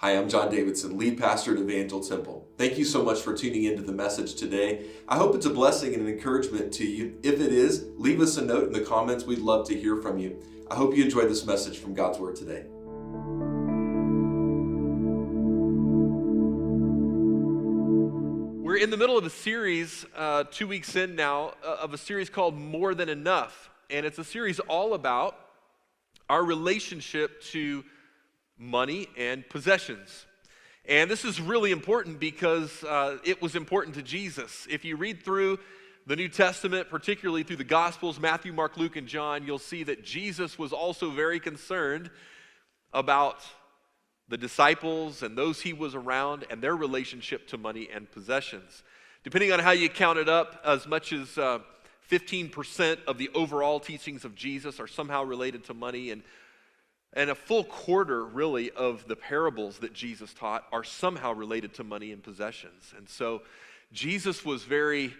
Hi, I'm John Davidson, lead pastor at Evangel Temple. Thank you so much for tuning into the message today. I hope it's a blessing and an encouragement to you. If it is, leave us a note in the comments. We'd love to hear from you. I hope you enjoyed this message from God's Word today. We're in the middle of a series, 2 weeks in now, of a series called More Than Enough. And it's a series all about our relationship to money and possessions. And this is really important because it was important to Jesus. If you read through the New Testament, particularly through the Gospels, Matthew, Mark, Luke, and John, you'll see that Jesus was also very concerned about the disciples and those he was around and their relationship to money and possessions. Depending on how you count it up, as much as 15% of the overall teachings of Jesus are somehow related to money, and a full quarter, really, of the parables that Jesus taught are somehow related to money and possessions. And so Jesus was very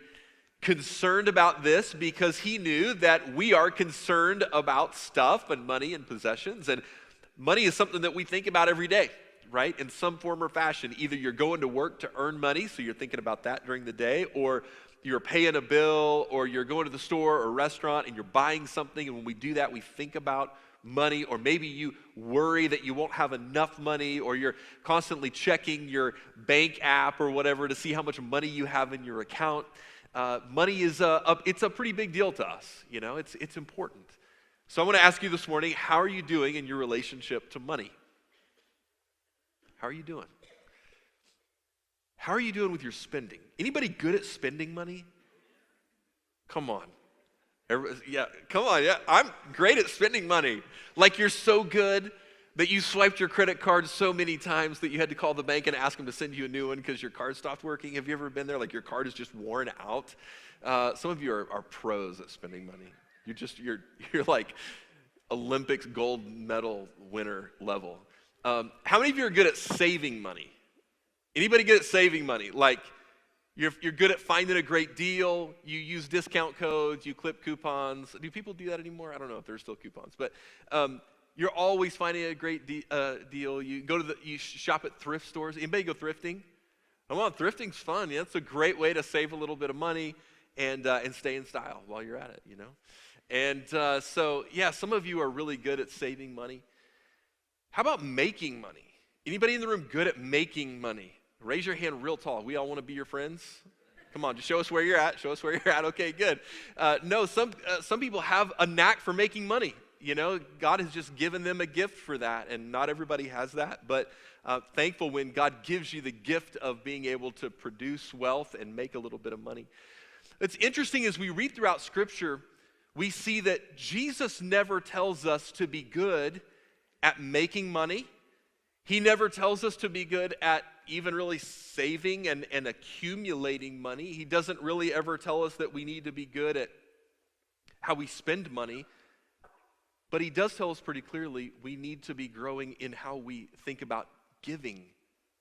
concerned about this because he knew that we are concerned about stuff and money and possessions. And money is something that we think about every day, right? In some form or fashion. Either you're going to work to earn money, so you're thinking about that during the day, or you're paying a bill, or you're going to the store or restaurant and you're buying something. And when we do that, we think about money, or maybe you worry that you won't have enough money, or you're constantly checking your bank app or whatever to see how much money you have in your account. Money is it's a pretty big deal to us. You know, it's important. So I want to ask you this morning, how are you doing in your relationship to money? How are you doing? How are you doing with your spending? Anybody good at spending money? Come on. Yeah, come on. Yeah, I'm great at spending money. Like you're so good that you swiped your credit card so many times that you had to call the bank and ask them to send you a new one because your card stopped working. Have you ever been there? Like your card is just worn out. Some of you are pros at spending money. You're like Olympics gold medal winner level. How many of you are good at saving money? Anybody good at saving money? Like you're good at finding a great deal. You use discount codes. You clip coupons. Do people do that anymore? I don't know if there's still coupons, but you're always finding a great deal. You shop at thrift stores. Anybody go thrifting? Oh, well, thrifting's fun. Yeah, it's a great way to save a little bit of money and stay in style while you're at it. You know, and so yeah, some of you are really good at saving money. How about making money? Anybody in the room good at making money? Raise your hand real tall. We all want to be your friends. Come on, just show us where you're at. Show us where you're at. Okay, good. No, some people have a knack for making money. You know, God has just given them a gift for that, and not everybody has that. But thankful when God gives you the gift of being able to produce wealth and make a little bit of money. It's interesting as we read throughout Scripture, we see that Jesus never tells us to be good at making money. He never tells us to be good at even really saving and accumulating money. He doesn't really ever tell us that we need to be good at how we spend money. But he does tell us pretty clearly we need to be growing in how we think about giving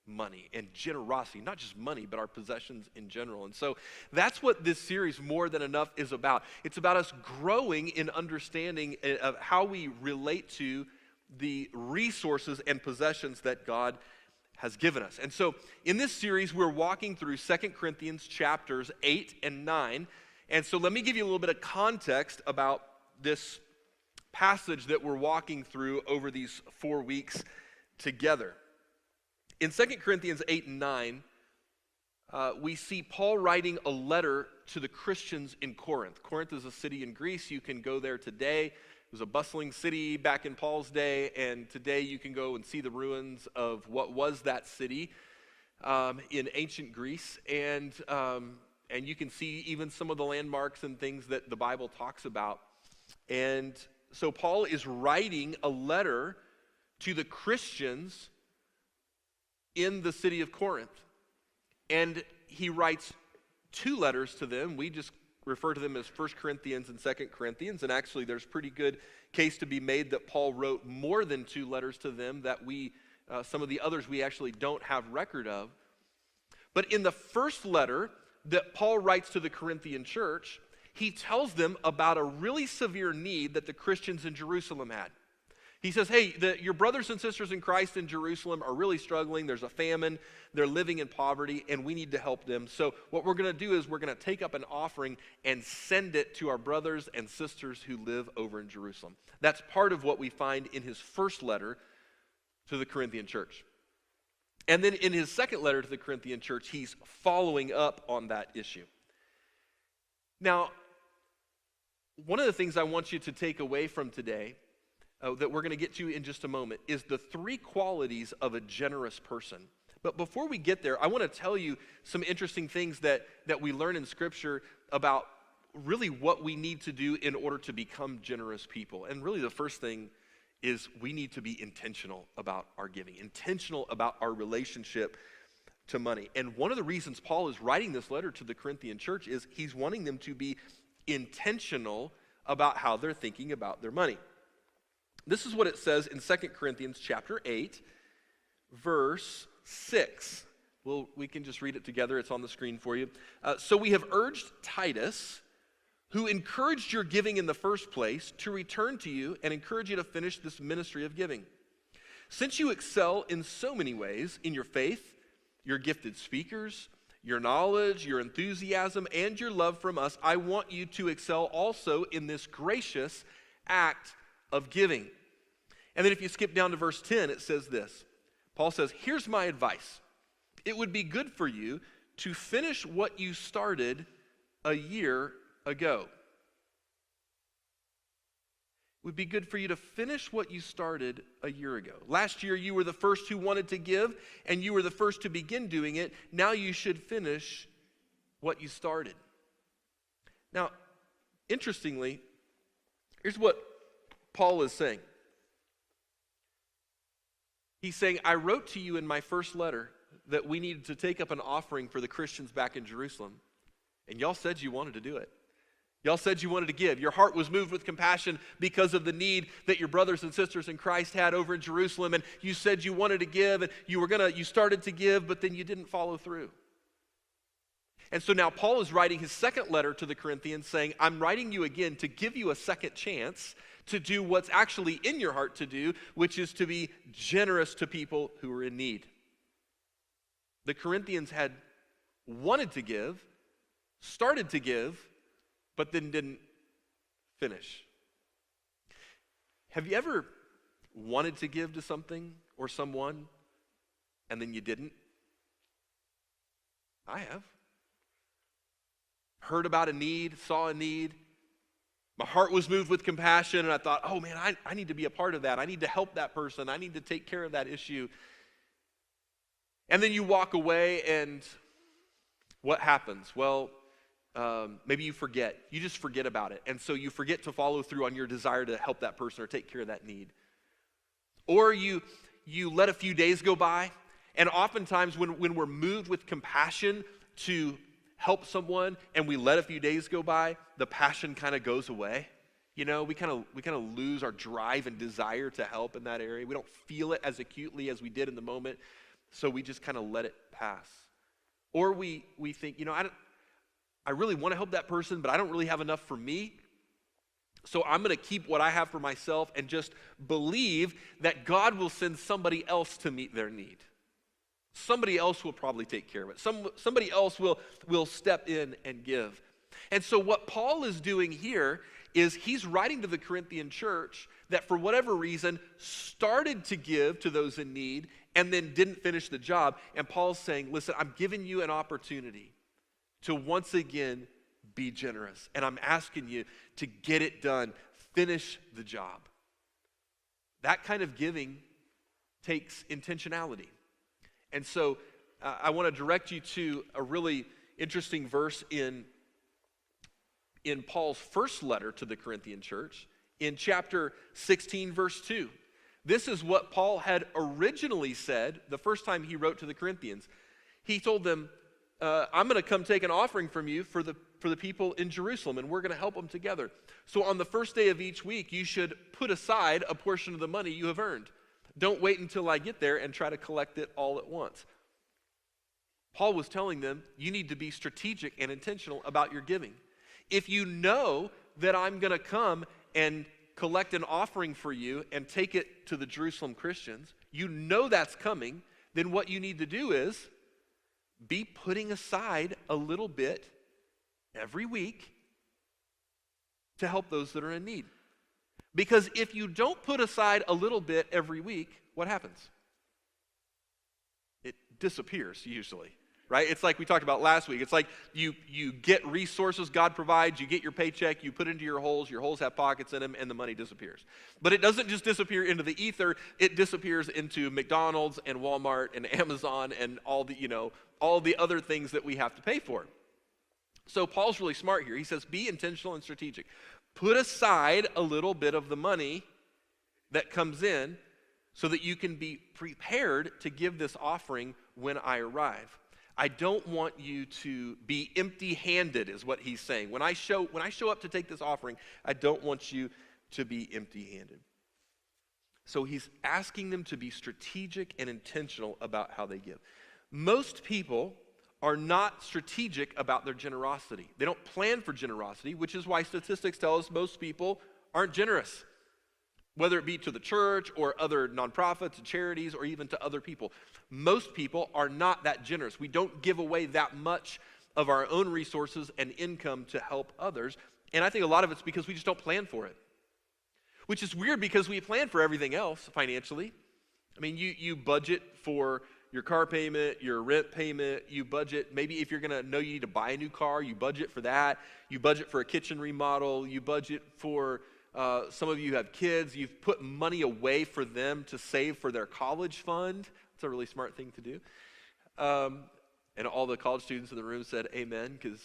money and generosity, not just money, but our possessions in general. And so that's what this series, More Than Enough, is about. It's about us growing in understanding of how we relate to the resources and possessions that God has given us. And so in this series, we're walking through 2 Corinthians chapters 8 and 9. And so let me give you a little bit of context about this passage that we're walking through over these 4 weeks together. In 2 Corinthians 8 and 9, we see Paul writing a letter to the Christians in Corinth. Corinth is a city in Greece. You can go there today. It was a bustling city back in Paul's day, and today you can go and see the ruins of what was that city in ancient Greece, and you can see even some of the landmarks and things that the Bible talks about. And so Paul is writing a letter to the Christians in the city of Corinth, and he writes 2 letters to them. We just refer to them as 1 Corinthians and 2 Corinthians, and actually there's pretty good case to be made that Paul wrote more than 2 letters to them that some of the others we actually don't have record of. But in the first letter that Paul writes to the Corinthian church, he tells them about a really severe need that the Christians in Jerusalem had. He says, hey, your brothers and sisters in Christ in Jerusalem are really struggling. There's a famine. They're living in poverty, and we need to help them. So what we're going to do is we're going to take up an offering and send it to our brothers and sisters who live over in Jerusalem. That's part of what we find in his first letter to the Corinthian church. And then in his second letter to the Corinthian church, he's following up on that issue. Now, one of the things I want you to take away from today that we're going to get to in just a moment is the three qualities of a generous person. But before we get there, I want to tell you some interesting things that we learn in Scripture about really what we need to do in order to become generous people. And really the first thing is we need to be intentional about our giving, intentional about our relationship to money. And one of the reasons Paul is writing this letter to the Corinthian church is he's wanting them to be intentional about how they're thinking about their money. This is what it says in 2 Corinthians chapter 8, verse 6. Well, we can just read it together. It's on the screen for you. So we have urged Titus, who encouraged your giving in the first place, to return to you and encourage you to finish this ministry of giving. Since you excel in so many ways, in your faith, your gifted speakers, your knowledge, your enthusiasm, and your love from us, I want you to excel also in this gracious act of giving. And then if you skip down to verse 10, it says this. Paul says, here's my advice. It would be good for you to finish what you started a year ago. It would be good for you to finish what you started a year ago. Last year, you were the first who wanted to give, and you were the first to begin doing it. Now you should finish what you started. Now, interestingly, here's what Paul is saying. He's saying, I wrote to you in my first letter that we needed to take up an offering for the Christians back in Jerusalem, and y'all said you wanted to do it. Y'all said you wanted to give. Your heart was moved with compassion because of the need that your brothers and sisters in Christ had over in Jerusalem, and you said you wanted to give, and you started to give, but then you didn't follow through. And so now Paul is writing his second letter to the Corinthians saying, I'm writing you again to give you a second chance to do what's actually in your heart to do, which is to be generous to people who are in need. The Corinthians had wanted to give, started to give, but then didn't finish. Have you ever wanted to give to something or someone and then you didn't? I have. Heard about a need, saw a need. My heart was moved with compassion, and I thought, oh man, I need to be a part of that. I need to help that person. I need to take care of that issue. And then you walk away, and what happens? Well, maybe you forget. You just forget about it. And so you forget to follow through on your desire to help that person or take care of that need. Or you let a few days go by, and oftentimes when we're moved with compassion to help someone and we let a few days go by, the passion kind of goes away. You know, we kind of lose our drive and desire to help in that area. We don't feel it as acutely as we did in the moment, so we just kind of let it pass. Or we think, you know, I really want to help that person, but I don't really have enough for me. So I'm going to keep what I have for myself and just believe that God will send somebody else to meet their need. Somebody else will probably take care of it. Somebody else will step in and give. And so what Paul is doing here is he's writing to the Corinthian church that for whatever reason started to give to those in need and then didn't finish the job. And Paul's saying, listen, I'm giving you an opportunity to once again be generous. And I'm asking you to get it done. Finish the job. That kind of giving takes intentionality. And so I want to direct you to a really interesting verse in Paul's first letter to the Corinthian church in chapter 16, verse 2. This is what Paul had originally said the first time he wrote to the Corinthians. He told them, I'm going to come take an offering from you for the people in Jerusalem, and we're going to help them together. So on the first day of each week, you should put aside a portion of the money you have earned. Don't wait until I get there and try to collect it all at once. Paul was telling them, you need to be strategic and intentional about your giving. If you know that I'm going to come and collect an offering for you and take it to the Jerusalem Christians, you know that's coming, then what you need to do is be putting aside a little bit every week to help those that are in need. Because if you don't put aside a little bit every week, what happens? It disappears usually, right? It's like we talked about last week. It's like you get resources God provides, you get your paycheck, you put it into your holes have pockets in them, and the money disappears. But it doesn't just disappear into the ether, it disappears into McDonald's and Walmart and Amazon and all the other things that we have to pay for. So Paul's really smart here. He says, be intentional and strategic. Put aside a little bit of the money that comes in so that you can be prepared to give this offering when I arrive. I don't want you to be empty-handed, is what he's saying. When I show up to take this offering, I don't want you to be empty-handed. So he's asking them to be strategic and intentional about how they give. Most people are not strategic about their generosity. They don't plan for generosity, which is why statistics tell us most people aren't generous, whether it be to the church or other nonprofits and charities or even to other people. Most people are not that generous. We don't give away that much of our own resources and income to help others, and I think a lot of it's because we just don't plan for it, which is weird because we plan for everything else financially. I mean, you budget for your car payment, your rent payment, you budget, maybe if you're gonna know you need to buy a new car, you budget for that, you budget for a kitchen remodel, you budget for, some of you have kids, you've put money away for them to save for their college fund. It's a really smart thing to do. And all the college students in the room said amen, because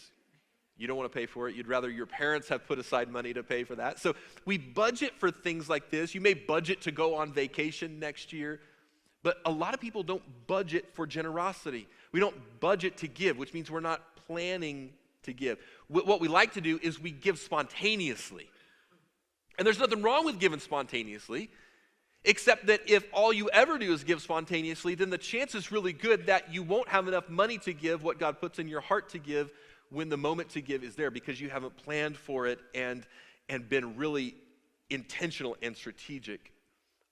you don't want to pay for it. You'd rather your parents have put aside money to pay for that. So we budget for things like this. You may budget to go on vacation next year. But a lot of people don't budget for generosity. We don't budget to give, which means we're not planning to give. What we like to do is we give spontaneously. And there's nothing wrong with giving spontaneously, except that if all you ever do is give spontaneously, then the chance is really good that you won't have enough money to give what God puts in your heart to give when the moment to give is there, because you haven't planned for it and been really intentional and strategic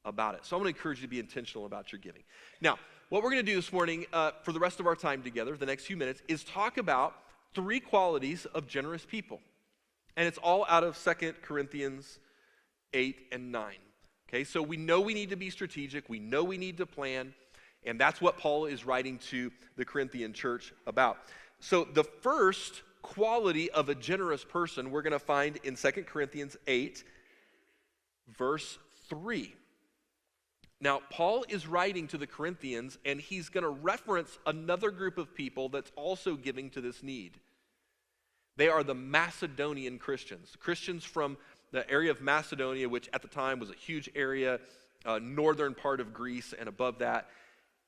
about it. So I'm going to encourage you to be intentional about your giving. Now, what we're going to do this morning for the rest of our time together, the next few minutes, is talk about 3 qualities of generous people. And it's all out of 2 Corinthians 8 and 9. Okay, so we know we need to be strategic. We know we need to plan. And that's what Paul is writing to the Corinthian church about. So the first quality of a generous person we're going to find in 2 Corinthians 8, verse 3. Now, Paul is writing to the Corinthians, and he's going to reference another group of people that's also giving to this need. They are the Macedonian Christians. Christians from the area of Macedonia, which at the time was a huge area, northern part of Greece and above that.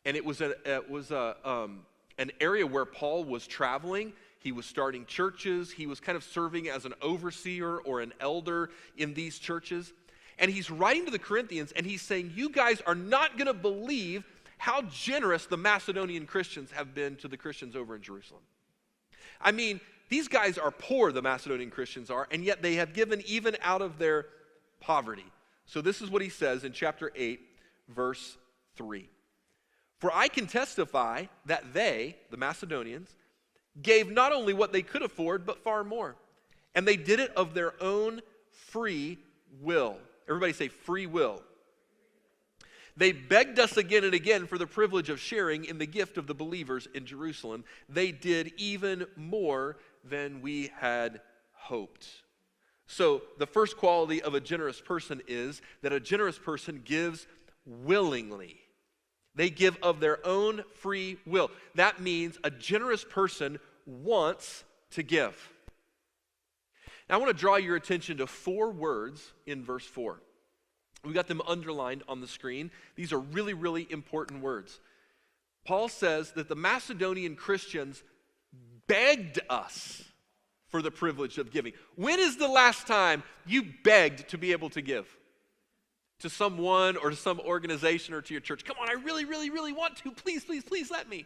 And it was an area where Paul was traveling. He was starting churches. He was kind of serving as an overseer or an elder in these churches. And he's writing to the Corinthians, and he's saying, you guys are not going to believe how generous the Macedonian Christians have been to the Christians over in Jerusalem. I mean, these guys are poor, the Macedonian Christians are, and yet they have given even out of their poverty. So this is what he says in chapter 8, verse 3. For I can testify that they, the Macedonians, gave not only what they could afford, but far more. And they did it of their own free will. Everybody say free will. They begged us again and again for the privilege of sharing in the gift of the believers in Jerusalem. They did even more than we had hoped. So the first quality of a generous person is that a generous person gives willingly. They give of their own free will. That means a generous person wants to give. Now I want to draw your attention to 4 words in verse 4. We got them underlined on the screen. These are really, really important words. Paul says that the Macedonian Christians begged us for the privilege of giving. When is the last time you begged to be able to give? To someone or to some organization or to your church? Come on, I really, really, really want to. Please, please, please let me.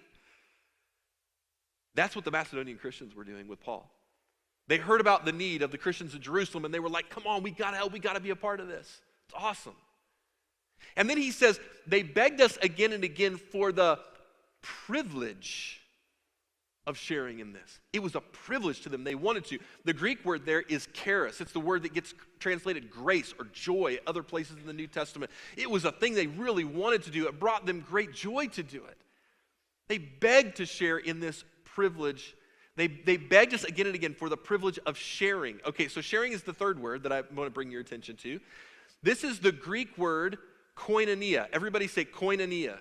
That's what the Macedonian Christians were doing with Paul. They heard about the need of the Christians in Jerusalem, and they were like, come on, we got to help. We got to be a part of this. It's awesome. And then he says, they begged us again and again for the privilege of sharing in this. It was a privilege to them. They wanted to. The Greek word there is charis. It's the word that gets translated grace or joy other places in the New Testament. It was a thing they really wanted to do. It brought them great joy to do it. They begged to share in this privilege. They begged us again and again for the privilege of sharing. Okay, so sharing is the third word that I want to bring your attention to. This is the Greek word koinonia. Everybody say koinonia.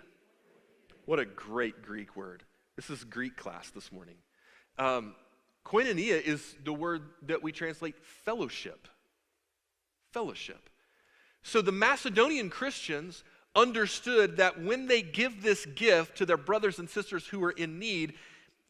What a great Greek word. This is Greek class this morning. Koinonia is the word that we translate fellowship. Fellowship. So the Macedonian Christians understood that when they give this gift to their brothers and sisters who are in need,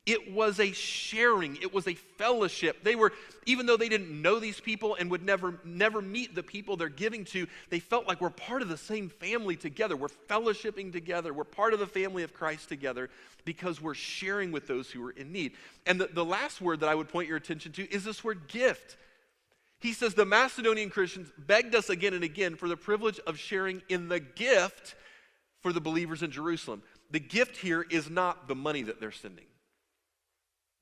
it was a sharing, it was a fellowship. They were, even though they didn't know these people and would never meet the people they're giving to, they felt like we're part of the same family together. We're fellowshipping together. We're part of the family of Christ together because we're sharing with those who are in need. And the last word that I would point your attention to is this word gift. He says the Macedonian Christians begged us again and again for the privilege of sharing in the gift for the believers in Jerusalem. The gift here is not the money that they're sending.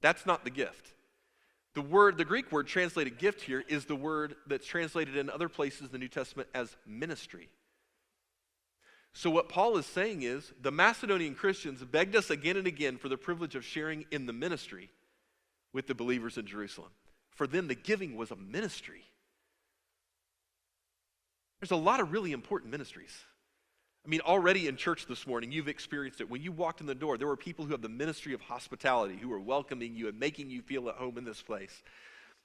That's not the gift. The Greek word translated gift here is the word that's translated in other places in the New Testament as ministry. So what Paul is saying is the Macedonian Christians begged us again and again for the privilege of sharing in the ministry with the believers in Jerusalem. For them, the giving was a ministry. There's a lot of really important ministries. I mean, already in church this morning, you've experienced it. When you walked in the door, there were people who have the ministry of hospitality, who are welcoming you and making you feel at home in this place.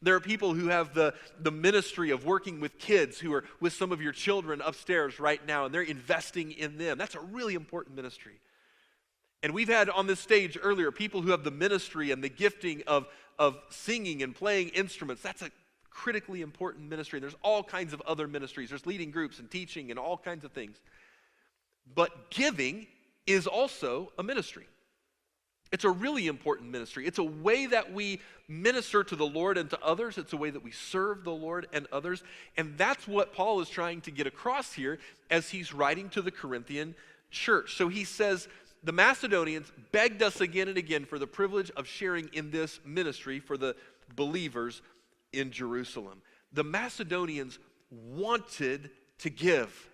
There are people who have the ministry of working with kids who are with some of your children upstairs right now, and they're investing in them. That's a really important ministry. And we've had on this stage earlier people who have the ministry and the gifting of singing and playing instruments. That's a critically important ministry. There's all kinds of other ministries. There's leading groups and teaching and all kinds of things. But giving is also a ministry. It's a really important ministry. It's a way that we minister to the Lord and to others. It's a way that we serve the Lord and others. And that's what Paul is trying to get across here as he's writing to the Corinthian church. So he says, the Macedonians begged us again and again for the privilege of sharing in this ministry for the believers in Jerusalem. The Macedonians wanted to give.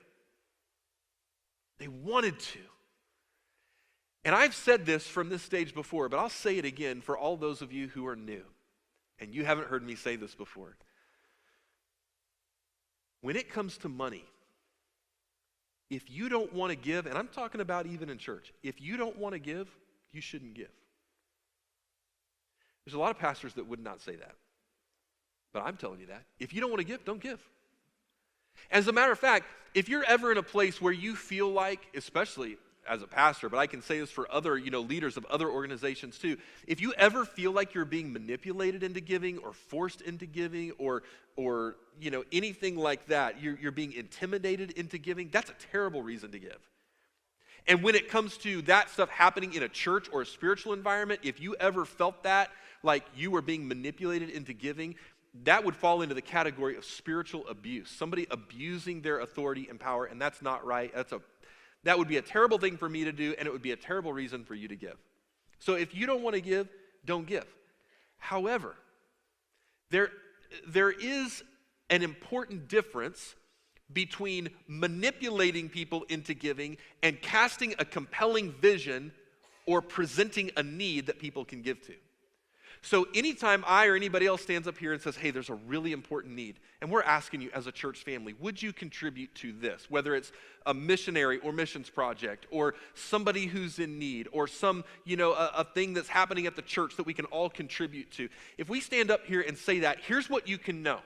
They wanted to. And I've said this from this stage before, but I'll say it again for all those of you who are new, and you haven't heard me say this before. When it comes to money, if you don't want to give, and I'm talking about even in church, if you don't want to give, you shouldn't give. There's a lot of pastors that would not say that, but I'm telling you that. If you don't want to give, don't give. As a matter of fact, if you're ever in a place where you feel like, especially as a pastor, but I can say this for other, leaders of other organizations too, if you ever feel like you're being manipulated into giving or forced into giving or anything like that, you're being intimidated into giving, that's a terrible reason to give. And when it comes to that stuff happening in a church or a spiritual environment, if you ever felt that, like you were being manipulated into giving, that would fall into the category of spiritual abuse. Somebody abusing their authority and power, and that's not right. That would be a terrible thing for me to do, and it would be a terrible reason for you to give. So if you don't want to give, don't give. However, there is an important difference between manipulating people into giving and casting a compelling vision or presenting a need that people can give to. So anytime I or anybody else stands up here and says, hey, there's a really important need, and we're asking you as a church family, would you contribute to this? Whether it's a missionary or missions project or somebody who's in need or some, a thing that's happening at the church that we can all contribute to. If we stand up here and say that, here's what you can know.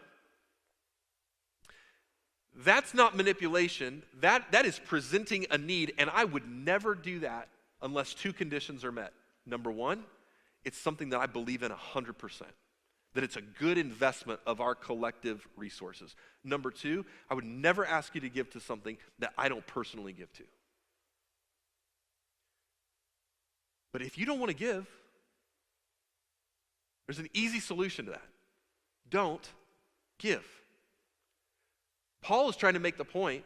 That's not manipulation. That is presenting a need, and I would never do that unless two conditions are met. Number one, it's something that I believe in 100%, that it's a good investment of our collective resources. Number two, I would never ask you to give to something that I don't personally give to. But if you don't want to give, there's an easy solution to that. don't give. Paul is trying to make the point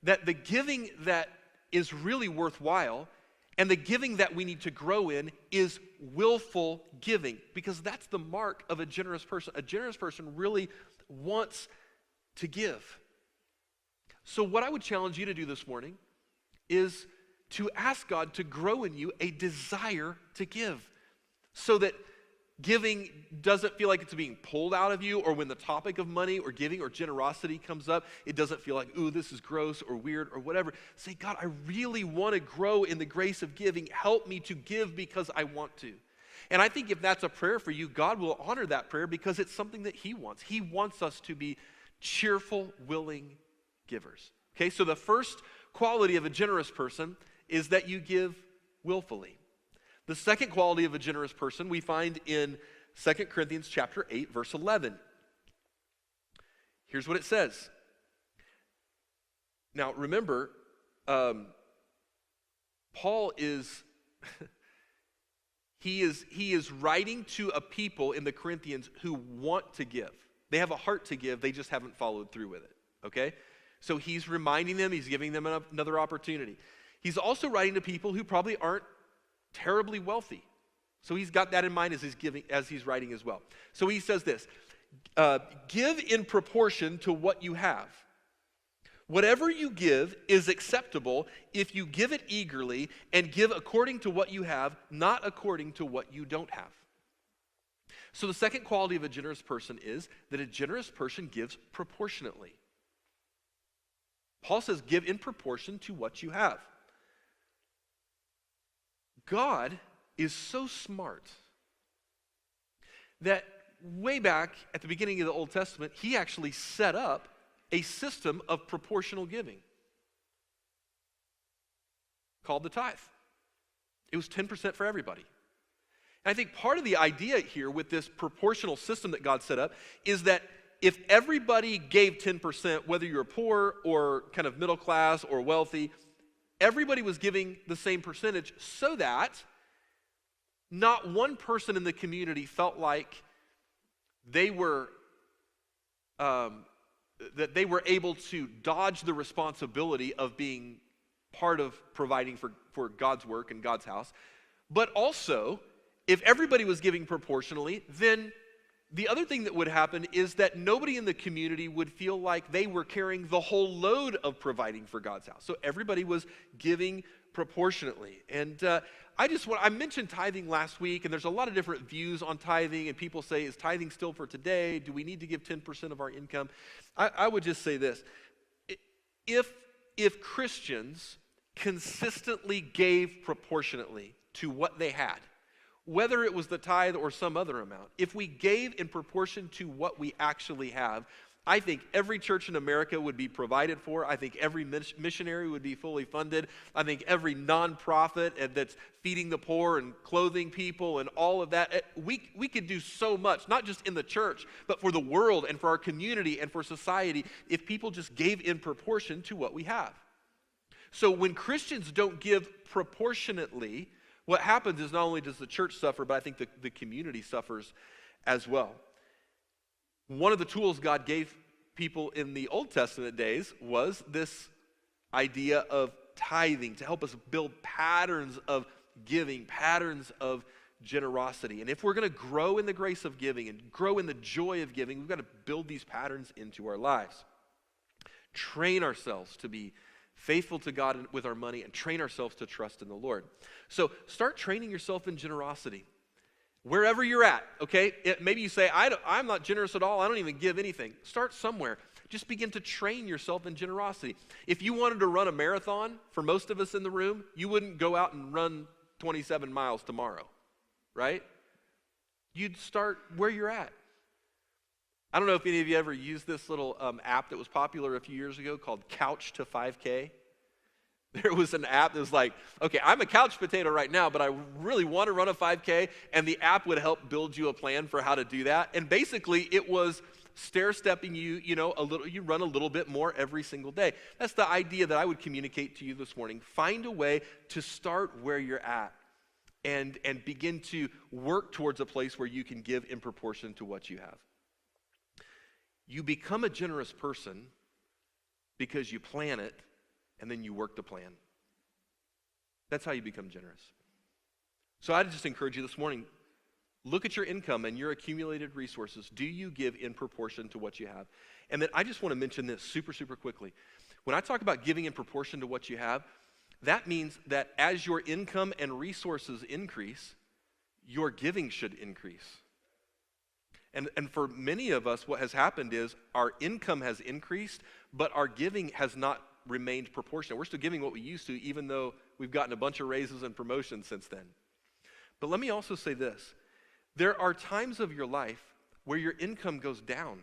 that the giving that is really worthwhile and the giving that we need to grow in is willful giving, because that's the mark of a generous person. A generous person really wants to give. So what I would challenge you to do this morning is to ask God to grow in you a desire to give, so that giving doesn't feel like it's being pulled out of you, or when the topic of money or giving or generosity comes up, it doesn't feel like, ooh, this is gross or weird or whatever. Say, God, I really want to grow in the grace of giving. Help me to give because I want to. And I think if that's a prayer for you, God will honor that prayer because it's something that He wants. He wants us to be cheerful, willing givers. Okay, so the first quality of a generous person is that you give willfully. The second quality of a generous person we find in 2 Corinthians chapter 8, verse 11. Here's what it says. Now, remember, Paul is, he is writing to a people in the Corinthians who want to give. They have a heart to give, they just haven't followed through with it, okay? So he's reminding them, he's giving them another opportunity. He's also writing to people who probably aren't terribly wealthy. So he's got that in mind as he's writing as well. So he says this, give in proportion to what you have. Whatever you give is acceptable if you give it eagerly and give according to what you have, not according to what you don't have. So the second quality of a generous person is that a generous person gives proportionately. Paul says, give in proportion to what you have. God is so smart that way back at the beginning of the Old Testament, He actually set up a system of proportional giving called the tithe. It was 10% for everybody. And I think part of the idea here with this proportional system that God set up is that if everybody gave 10%, whether you're poor or kind of middle class or wealthy, everybody was giving the same percentage so that not one person in the community felt like they were able to dodge the responsibility of being part of providing for God's work and God's house. But also, if everybody was giving proportionally, then the other thing that would happen is that nobody in the community would feel like they were carrying the whole load of providing for God's house. So everybody was giving proportionately. And I mentioned tithing last week, and there's a lot of different views on tithing, and people say, is tithing still for today? Do we need to give 10% of our income? I would just say this. If Christians consistently gave proportionately to what they had, whether it was the tithe or some other amount, if we gave in proportion to what we actually have, I think every church in America would be provided for. I think every missionary would be fully funded. I think every nonprofit that's feeding the poor and clothing people and all of that, we could do so much, not just in the church, but for the world and for our community and for society, if people just gave in proportion to what we have. So when Christians don't give proportionately, what happens is not only does the church suffer, but I think the community suffers as well. One of the tools God gave people in the Old Testament days was this idea of tithing to help us build patterns of giving, patterns of generosity. And if we're going to grow in the grace of giving and grow in the joy of giving, we've got to build these patterns into our lives. Train ourselves to be faithful to God with our money and train ourselves to trust in the Lord. So start training yourself in generosity. Wherever you're at, okay? Maybe you say, I'm not generous at all. I don't even give anything. Start somewhere. Just begin to train yourself in generosity. If you wanted to run a marathon, for most of us in the room, you wouldn't go out and run 27 miles tomorrow, right? You'd start where you're at. I don't know if any of you ever used this little app that was popular a few years ago called Couch to 5K. There was an app that was like, okay, I'm a couch potato right now, but I really want to run a 5K, and the app would help build you a plan for how to do that. And basically, it was stair-stepping you, you run a little bit more every single day. That's the idea that I would communicate to you this morning. Find a way to start where you're at and begin to work towards a place where you can give in proportion to what you have. You become a generous person because you plan it and then you work the plan. That's how you become generous. So I'd just encourage you this morning, look at your income and your accumulated resources. Do you give in proportion to what you have? And then I just want to mention this super, super quickly. When I talk about giving in proportion to what you have, that means that as your income and resources increase, your giving should increase. And for many of us, what has happened is our income has increased, but our giving has not remained proportionate. We're still giving what we used to, even though we've gotten a bunch of raises and promotions since then. But let me also say this. There are times of your life where your income goes down,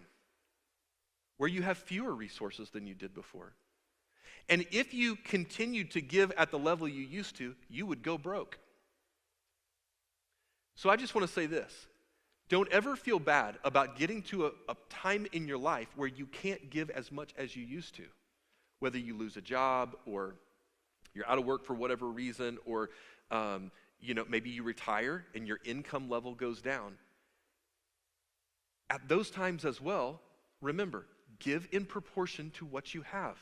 where you have fewer resources than you did before. And if you continued to give at the level you used to, you would go broke. So I just want to say this. Don't ever feel bad about getting to a time in your life where you can't give as much as you used to. Whether you lose a job or you're out of work for whatever reason, or maybe you retire and your income level goes down. At those times as well, remember, give in proportion to what you have.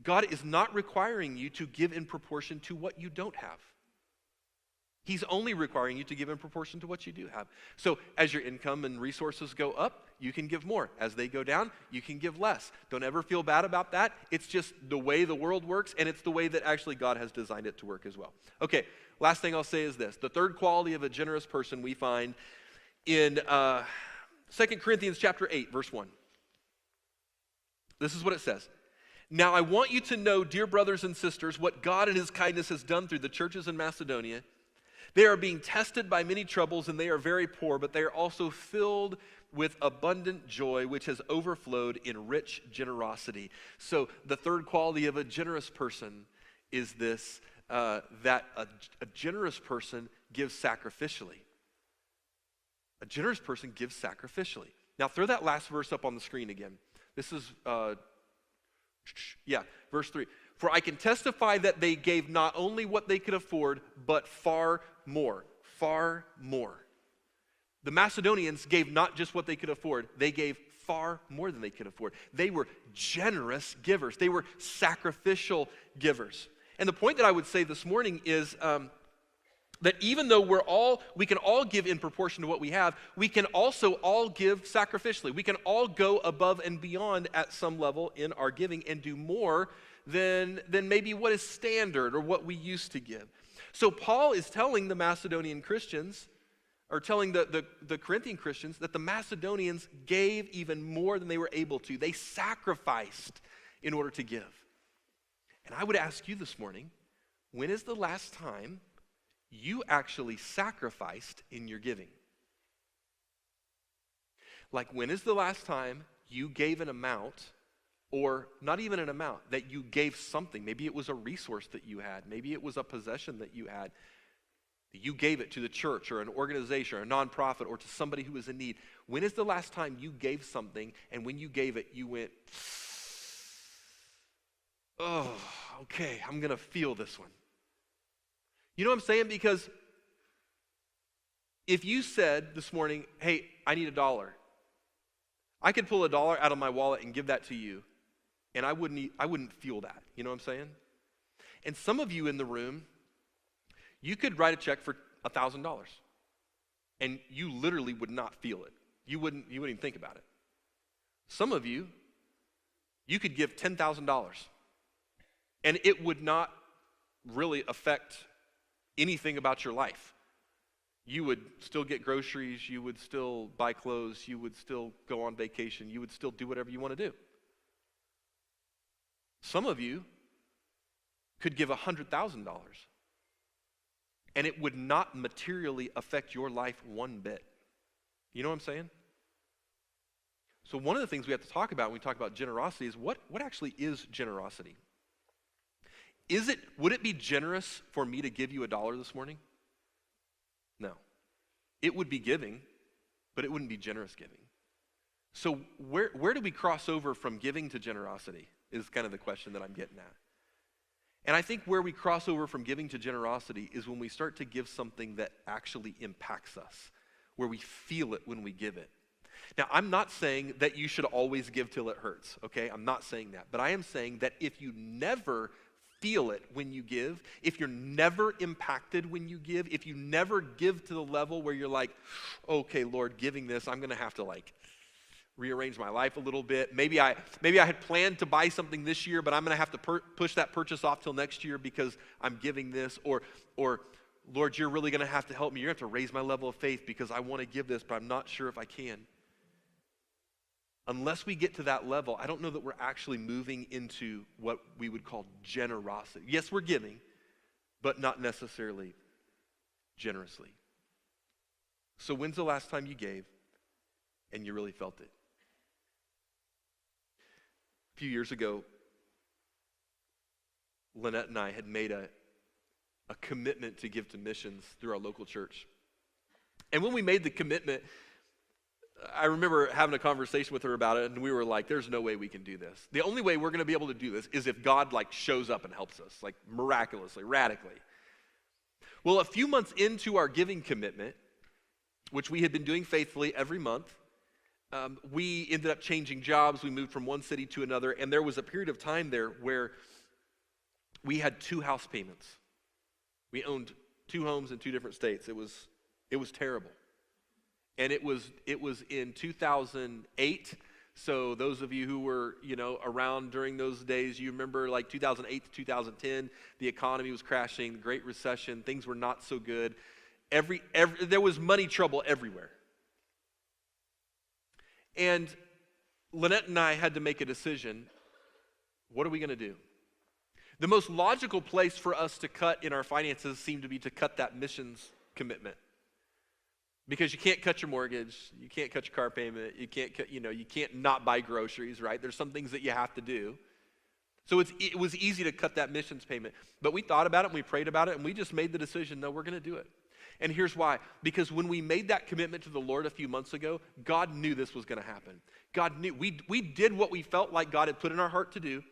God is not requiring you to give in proportion to what you don't have. He's only requiring you to give in proportion to what you do have. So as your income and resources go up, you can give more. As they go down, you can give less. Don't ever feel bad about that. It's just the way the world works, and it's the way that actually God has designed it to work as well. Okay, last thing I'll say is this. The third quality of a generous person we find in 2 Corinthians chapter 8, verse 1. This is what it says. Now I want you to know, dear brothers and sisters, what God in his kindness has done through the churches in Macedonia. They are being tested by many troubles, and they are very poor, but they are also filled with abundant joy, which has overflowed in rich generosity. So the third quality of a generous person is this, that a generous person gives sacrificially. A generous person gives sacrificially. Now throw that last verse up on the screen again. This is, verse 3. For I can testify that they gave not only what they could afford, but far more. Far more. The Macedonians gave not just what they could afford, they gave far more than they could afford. They were generous givers. They were sacrificial givers. And the point that I would say this morning is that even though we can all give in proportion to what we have, we can also all give sacrificially. We can all go above and beyond at some level in our giving and do more than maybe what is standard or what we used to give. So Paul is telling the Macedonian Christians, or telling the Corinthian Christians, that the Macedonians gave even more than they were able to. They sacrificed in order to give. And I would ask you this morning, when is the last time you actually sacrificed in your giving? Like, when is the last time you gave an amount, or not even an amount, that you gave something? Maybe it was a resource that you had. Maybe it was a possession that you had. You gave it to the church or an organization or a nonprofit or to somebody who was in need. When is the last time you gave something, and when you gave it, you went, oh, okay, I'm going to feel this one? You know what I'm saying? Because if you said this morning, hey, I need $1, I could pull $1 out of my wallet and give that to you, and I wouldn't feel that. You know what I'm saying? And some of you in the room, you could write a check for $1,000, and you literally would not feel it. You wouldn't even think about it. Some of you, you could give $10,000, and it would not really affect anything about your life. You would still get groceries, you would still buy clothes, you would still go on vacation, you would still do whatever you want to do. Some of you could give $100,000, and it would not materially affect your life one bit. You know what I'm saying? So one of the things we have to talk about when we talk about generosity is what actually is generosity? Would it be generous for me to give you $1 this morning? No. It would be giving, but it wouldn't be generous giving. So where do we cross over from giving to generosity is kind of the question that I'm getting at. And I think where we cross over from giving to generosity is when we start to give something that actually impacts us, where we feel it when we give it. Now, I'm not saying that you should always give till it hurts, okay? I'm not saying that. But I am saying that if you never feel it when you give, if you're never impacted when you give, if you never give to the level where you're like, okay, Lord, giving this, I'm going to have to like rearrange my life a little bit. Maybe I had planned to buy something this year, but I'm going to have to push that purchase off till next year because I'm giving this. Or Lord, you're really going to have to help me. You're going to have to raise my level of faith because I want to give this, but I'm not sure if I can. Unless we get to that level, I don't know that we're actually moving into what we would call generosity. Yes, we're giving, but not necessarily generously. So when's the last time you gave and you really felt it? A few years ago, Lynette and I had made a commitment to give to missions through our local church. And when we made the commitment, I remember having a conversation with her about it, and we were like, there's no way we can do this. The only way we're going to be able to do this is if God like shows up and helps us, like miraculously, radically. Well, a few months into our giving commitment, which we had been doing faithfully every month, we ended up changing jobs. We moved from one city to another, and there was a period of time there where we had 2 house payments. We owned 2 homes in 2 different states. It was terrible. And it was in 2008. So those of you who were, around during those days, you remember like 2008 to 2010, the economy was crashing, the Great Recession, things were not so good. There was money trouble everywhere. And Lynette and I had to make a decision. What are we going to do? The most logical place for us to cut in our finances seemed to be to cut that missions commitment. Because you can't cut your mortgage, you can't cut your car payment, you can't not buy groceries, right? There's some things that you have to do. So it was easy to cut that missions payment. But we thought about it and we prayed about it and we just made the decision, no, we're going to do it. And here's why. Because when we made that commitment to the Lord a few months ago, God knew this was going to happen. God knew. We did what we felt like God had put in our heart to do,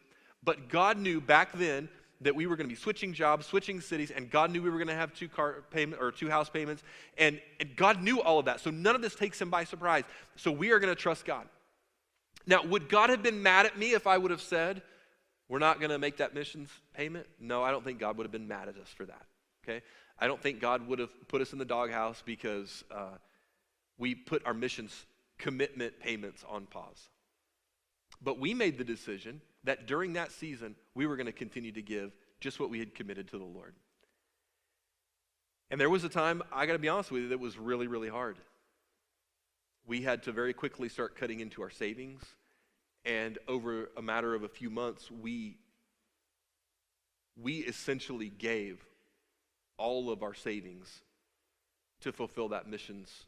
but God knew back then that we were going to be switching jobs, switching cities, and God knew we were going to have 2 house payments, and God knew all of that. So none of this takes him by surprise. So we are going to trust God. Now, would God have been mad at me if I would have said, we're not going to make that missions payment? No, I don't think God would have been mad at us for that, okay? I don't think God would have put us in the doghouse because we put our missions commitment payments on pause. But we made the decision that during that season, we were going to continue to give just what we had committed to the Lord. And there was a time, I got to be honest with you, that was really, really hard. We had to very quickly start cutting into our savings. And over a matter of a few months, we essentially gave all of our savings to fulfill that missions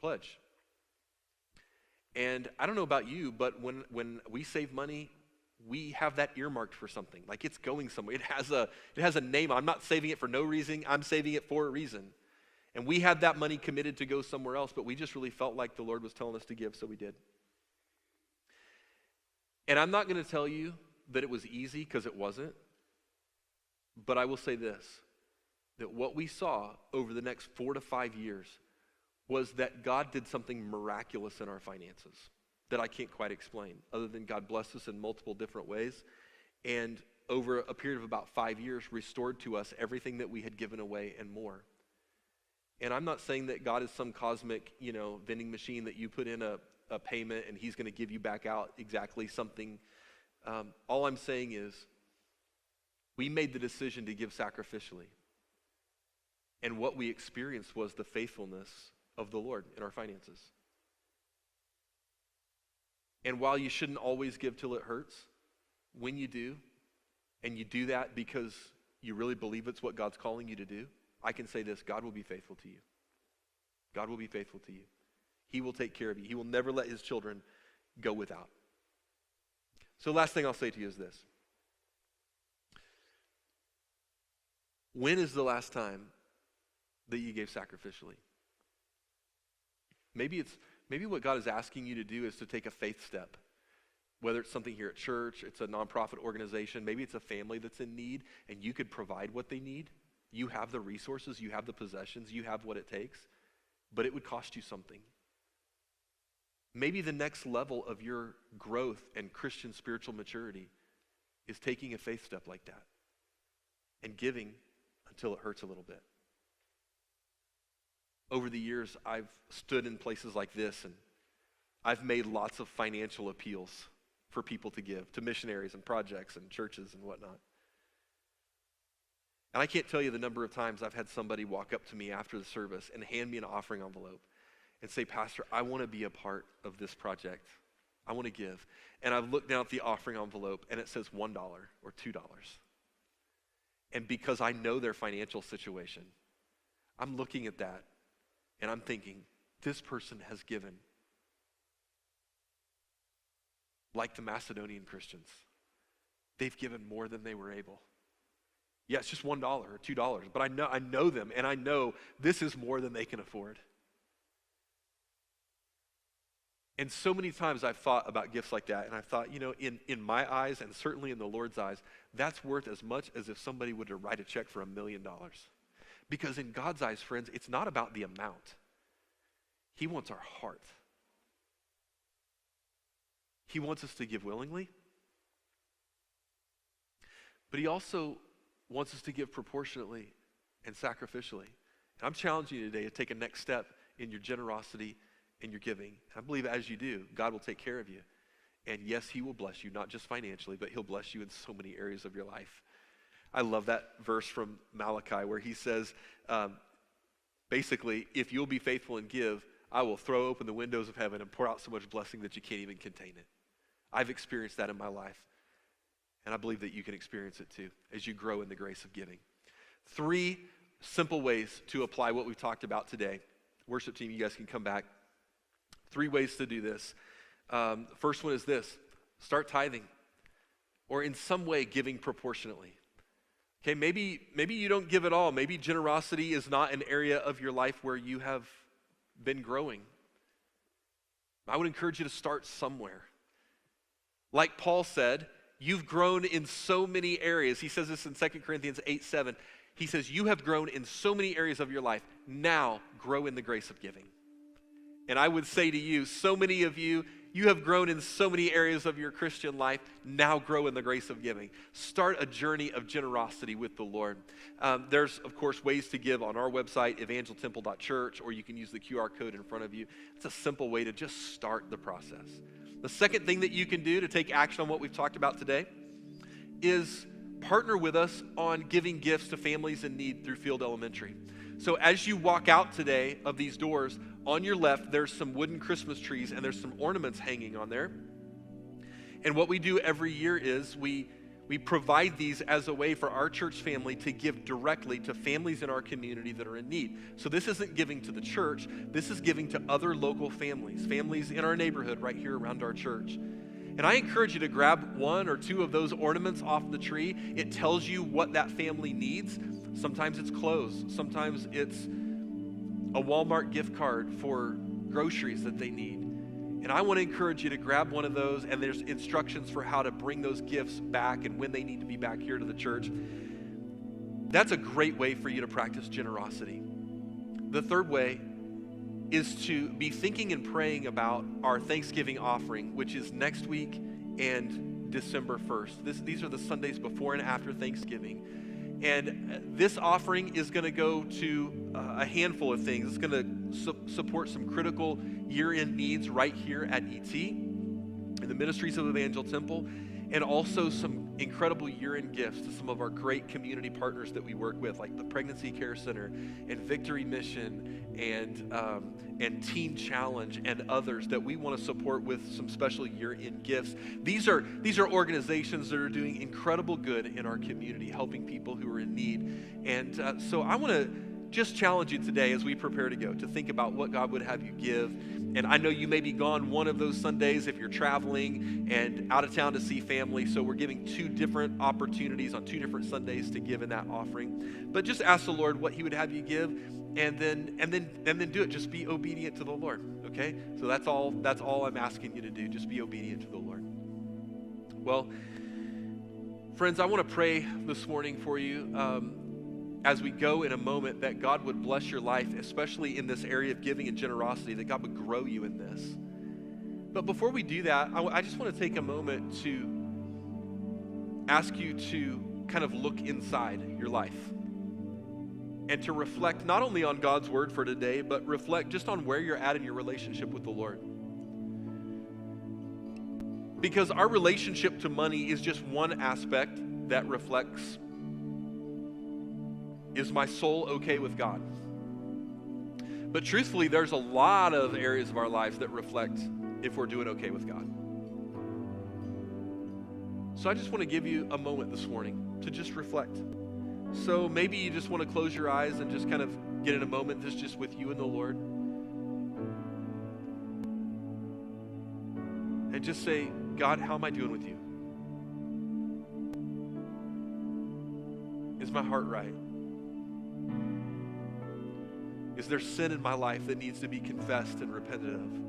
pledge. And I don't know about you, but when we save money, we have that earmarked for something. Like it's going somewhere. It has a name. I'm not saving it for no reason. I'm saving it for a reason. And we had that money committed to go somewhere else, but we just really felt like the Lord was telling us to give, so we did. And I'm not going to tell you that it was easy, because it wasn't. But I will say this, that what we saw over the next 4 to 5 years was that God did something miraculous in our finances that I can't quite explain, other than God blessed us in multiple different ways, and over a period of about 5 years restored to us everything that we had given away and more. And I'm not saying that God is some cosmic, vending machine that you put in a payment and he's going to give you back out exactly something. All I'm saying is we made the decision to give sacrificially. And what we experienced was the faithfulness of the Lord in our finances. And while you shouldn't always give till it hurts, when you do, and you do that because you really believe it's what God's calling you to do, I can say this, God will be faithful to you. God will be faithful to you. He will take care of you. He will never let his children go without. So last thing I'll say to you is this. When is the last time that you gave sacrificially? Maybe what God is asking you to do is to take a faith step. Whether it's something here at church, it's a nonprofit organization, maybe it's a family that's in need, and you could provide what they need. You have the resources, you have the possessions, you have what it takes, but it would cost you something. Maybe the next level of your growth and Christian spiritual maturity is taking a faith step like that and giving until it hurts a little bit. Over the years, I've stood in places like this, and I've made lots of financial appeals for people to give to missionaries and projects and churches and whatnot. And I can't tell you the number of times I've had somebody walk up to me after the service and hand me an offering envelope and say, Pastor, I want to be a part of this project. I want to give. And I've looked down at the offering envelope and it says $1 or $2. And because I know their financial situation, I'm looking at that and I'm thinking, this person has given like the Macedonian Christians. They've given more than they were able. Yeah, it's just $1 or $2, but I know them, and I know this is more than they can afford. And so many times I've thought about gifts like that, and I've thought, in my eyes, and certainly in the Lord's eyes, that's worth as much as if somebody would write a check for $1 million. Because in God's eyes, friends, it's not about the amount. He wants our heart. He wants us to give willingly, but he also wants us to give proportionately and sacrificially. And I'm challenging you today to take a next step in your generosity and your giving. And I believe as you do, God will take care of you. And yes, he will bless you, not just financially, but he'll bless you in so many areas of your life. I love that verse from Malachi where he says, basically, if you'll be faithful and give, I will throw open the windows of heaven and pour out so much blessing that you can't even contain it. I've experienced that in my life. And I believe that you can experience it too as you grow in the grace of giving. 3 simple ways to apply what we've talked about today. Worship team, you guys can come back. 3 ways to do this. First one is this: start tithing, or in some way giving proportionately. Okay, maybe you don't give at all. Maybe generosity is not an area of your life where you have been growing. I would encourage you to start somewhere. Like Paul said, you've grown in so many areas. He says this in 2 Corinthians 8:7. He says, you have grown in so many areas of your life. Now grow in the grace of giving. And I would say to you, so many of you, you have grown in so many areas of your Christian life. Now grow in the grace of giving. Start a journey of generosity with the Lord. There's, of course, ways to give on our website, evangeltemple.church, or you can use the QR code in front of you. It's a simple way to just start the process. The second thing that you can do to take action on what we've talked about today is partner with us on giving gifts to families in need through Field Elementary. So as you walk out today of these doors, on your left, there's some wooden Christmas trees and there's some ornaments hanging on there. And what we do every year is we provide these as a way for our church family to give directly to families in our community that are in need. So this isn't giving to the church, this is giving to other local families in our neighborhood right here around our church. And I encourage you to grab 1 or 2 of those ornaments off the tree. It tells you what that family needs. Sometimes it's clothes, sometimes it's a Walmart gift card for groceries that they need. And I want to encourage you to grab one of those, and there's instructions for how to bring those gifts back and when they need to be back here to the church. That's a great way for you to practice generosity. The third way is to be thinking and praying about our Thanksgiving offering, which is next week and December 1st. These are the Sundays before and after Thanksgiving. And this offering is going to go to a handful of things. It's going to support some critical year-end needs right here at ET, in the ministries of Evangel Temple, and also some incredible year-end gifts to some of our great community partners that we work with, like the Pregnancy Care Center and Victory Mission and Teen Challenge and others that we want to support with some special year-end gifts. These are organizations that are doing incredible good in our community, helping people who are in need. And so I want to just challenge you today as we prepare to go to think about what God would have you give. And I know you may be gone one of those Sundays if you're traveling and out of town to see family. So we're giving 2 different opportunities on 2 different Sundays to give in that offering. But just ask the Lord what he would have you give, and then do it. Just be obedient to the Lord. Okay? So that's all I'm asking you to do. Just be obedient to the Lord. Well, friends, I want to pray this morning for you. As we go in a moment, that God would bless your life, especially in this area of giving and generosity, that God would grow you in this. But before we do that, I just want to take a moment to ask you to kind of look inside your life and to reflect not only on God's word for today, but reflect just on where you're at in your relationship with the Lord. Because our relationship to money is just one aspect that reflects, is my soul okay with God? But truthfully, there's a lot of areas of our lives that reflect if we're doing okay with God. So I just want to give you a moment this morning to just reflect. So maybe you just want to close your eyes and just kind of get in a moment just with you and the Lord. And just say, God, how am I doing with you? Is my heart right? Is there sin in my life that needs to be confessed and repented of?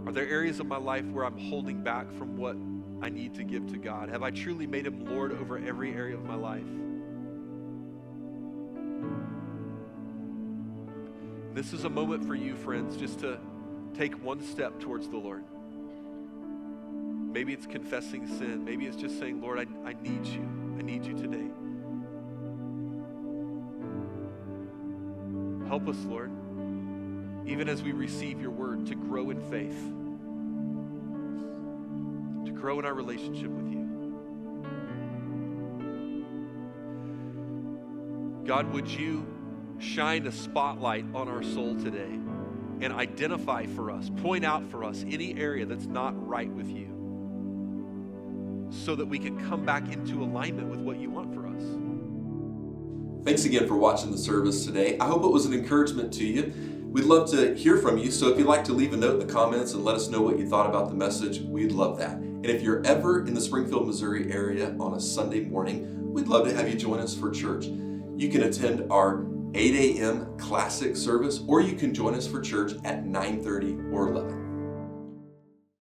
Are there areas of my life where I'm holding back from what I need to give to God? Have I truly made him Lord over every area of my life? This is a moment for you, friends, just to take one step towards the Lord. Maybe it's confessing sin. Maybe it's just saying, Lord, I need you. I need you today. Help us, Lord, even as we receive your word, to grow in faith, to grow in our relationship with you. God, would you shine a spotlight on our soul today and identify for us, point out for us any area that's not right with you so that we can come back into alignment with what you want for us. Thanks again for watching the service today. I hope it was an encouragement to you. We'd love to hear from you, so if you'd like to leave a note in the comments and let us know what you thought about the message, we'd love that. And if you're ever in the Springfield, Missouri area on a Sunday morning, we'd love to have you join us for church. You can attend our 8 a.m. classic service, or you can join us for church at 9:30 or 11.